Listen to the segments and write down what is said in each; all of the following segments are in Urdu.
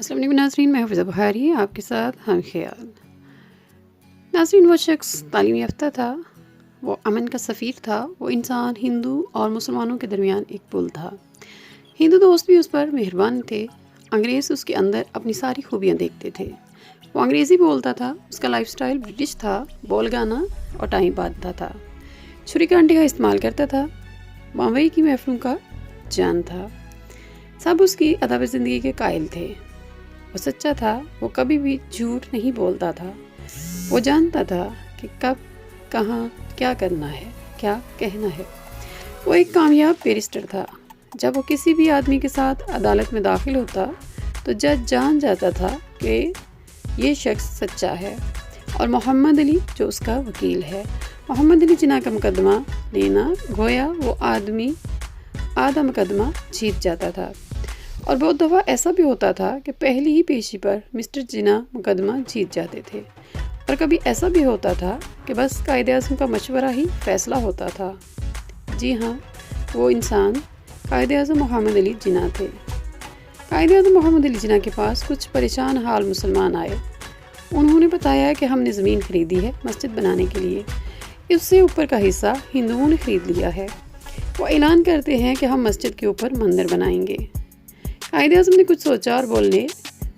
السلام علیکم ناظرین، میں حافظہ بخاری آپ کے ساتھ ہم خیال۔ ناظرین، وہ شخص تعلیم یافتہ تھا، وہ امن کا سفیر تھا، وہ انسان ہندو اور مسلمانوں کے درمیان ایک پل تھا۔ ہندو دوست بھی اس پر مہربان تھے، انگریز اس کے اندر اپنی ساری خوبیاں دیکھتے تھے۔ وہ انگریزی بولتا تھا، اس کا لائف سٹائل برٹش تھا، بول گانا اور ٹائم باندھتا تھا، چھری کانٹے کا استعمال کرتا تھا، بامبئی کی محفلوں کا جان تھا۔ سب اس کی ادب زندگی کے قائل تھے۔ وہ سچا تھا، وہ کبھی بھی جھوٹ نہیں بولتا تھا، وہ جانتا تھا کہ کب کہاں کیا کرنا ہے، کیا کہنا ہے۔ وہ ایک کامیاب بیرسٹر تھا۔ جب وہ کسی بھی آدمی کے ساتھ عدالت میں داخل ہوتا تو جج جان جاتا تھا کہ یہ شخص سچا ہے، اور محمد علی جو اس کا وکیل ہے، محمد علی جناح کا مقدمہ لینا گویا وہ آدمی آدھا مقدمہ جیت جاتا تھا۔ اور بہت دفعہ ایسا بھی ہوتا تھا کہ پہلی ہی پیشی پر مسٹر جناح مقدمہ جیت جاتے تھے، اور کبھی ایسا بھی ہوتا تھا کہ بس قائد اعظم کا مشورہ ہی فیصلہ ہوتا تھا۔ جی ہاں، وہ انسان قائد اعظم محمد علی جناح تھے۔ قائد اعظم محمد علی جناح کے پاس کچھ پریشان حال مسلمان آئے۔ انہوں نے بتایا کہ ہم نے زمین خریدی ہے مسجد بنانے کے لیے، اس سے اوپر کا حصہ ہندوؤں نے خرید لیا ہے۔ وہ اعلان کرتے ہیں کہ ہم مسجد کے اوپر مندر بنائیں گے۔ قائد اعظم نے کچھ سوچا اور بولے،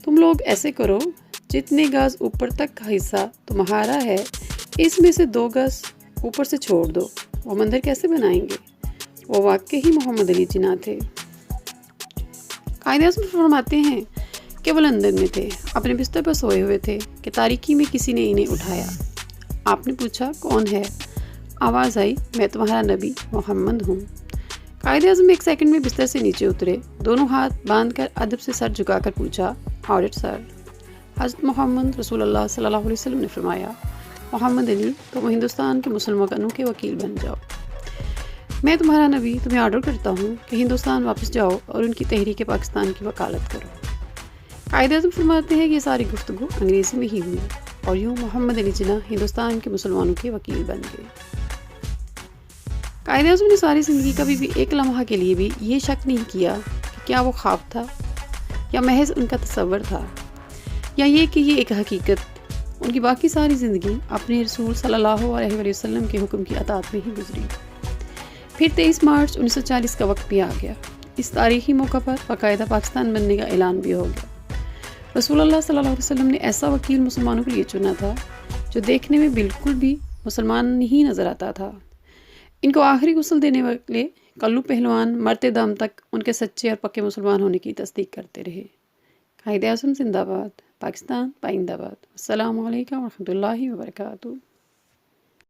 تم لوگ ایسے کرو، جتنے گز اوپر تک کا حصہ تمہارا ہے اس میں سے 2 گز اوپر سے چھوڑ دو، وہ مندر کیسے بنائیں گے؟ وہ واقعی محمد علی جناح تھے۔ قائد اعظم فرماتے ہیں کہ وہ لندن میں تھے، اپنے بستر پر سوئے ہوئے تھے کہ تاریکی میں کسی نے انہیں اٹھایا۔ آپ نے پوچھا کون ہے؟ آواز آئی، میں تمہارا نبی محمد ہوں۔ قائد اعظم 1 سیکنڈ میں بستر سے نیچے اترے، دونوں ہاتھ باندھ کر ادب سے سر جھکا کر پوچھا، آڈٹ سر؟ حضرت محمد رسول اللہ صلی اللہ علیہ وسلم نے فرمایا، محمد علی تم ہندوستان کے مسلمانوں کے وکیل بن جاؤ۔ میں تمہارا نبی تمہیں آرڈر کرتا ہوں کہ ہندوستان واپس جاؤ اور ان کی تحریک پاکستان کی وکالت کرو۔ قائد اعظم فرماتے ہیں کہ یہ ساری گفتگو انگریزی میں ہی ہوئی، اور یوں محمد علی جناح ہندوستان کے مسلمانوں کے وکیل بن گئے۔ قائد اعظم نے ساری زندگی کبھی بھی ایک لمحہ کے لیے بھی یہ شک نہیں کیا کہ کیا وہ خواب تھا یا محض ان کا تصور تھا، یا یہ کہ یہ ایک حقیقت۔ ان کی باقی ساری زندگی اپنے رسول صلی اللہ علیہ وآلہ وسلم کے حکم کی اطاعت میں ہی گزری۔ پھر 23 مارچ 1940 کا وقت بھی آ گیا۔ اس تاریخی موقع پر باقاعدہ پاکستان بننے کا اعلان بھی ہو گیا۔ رسول اللہ صلی اللہ علیہ وسلم نے ایسا وکیل مسلمانوں کے لیے چنا تھا جو دیکھنے میں بالکل بھی مسلمان نہیں نظر آتا تھا۔ ان کو آخری غسل دینے والے کلو پہلوان مرتے دم تک ان کے سچے اور پکے مسلمان ہونے کی تصدیق کرتے رہے۔ قائد اعظم زندہ باد، پاکستان پائندہ باد۔ السلام علیکم ورحمۃ اللہ وبرکاتہ۔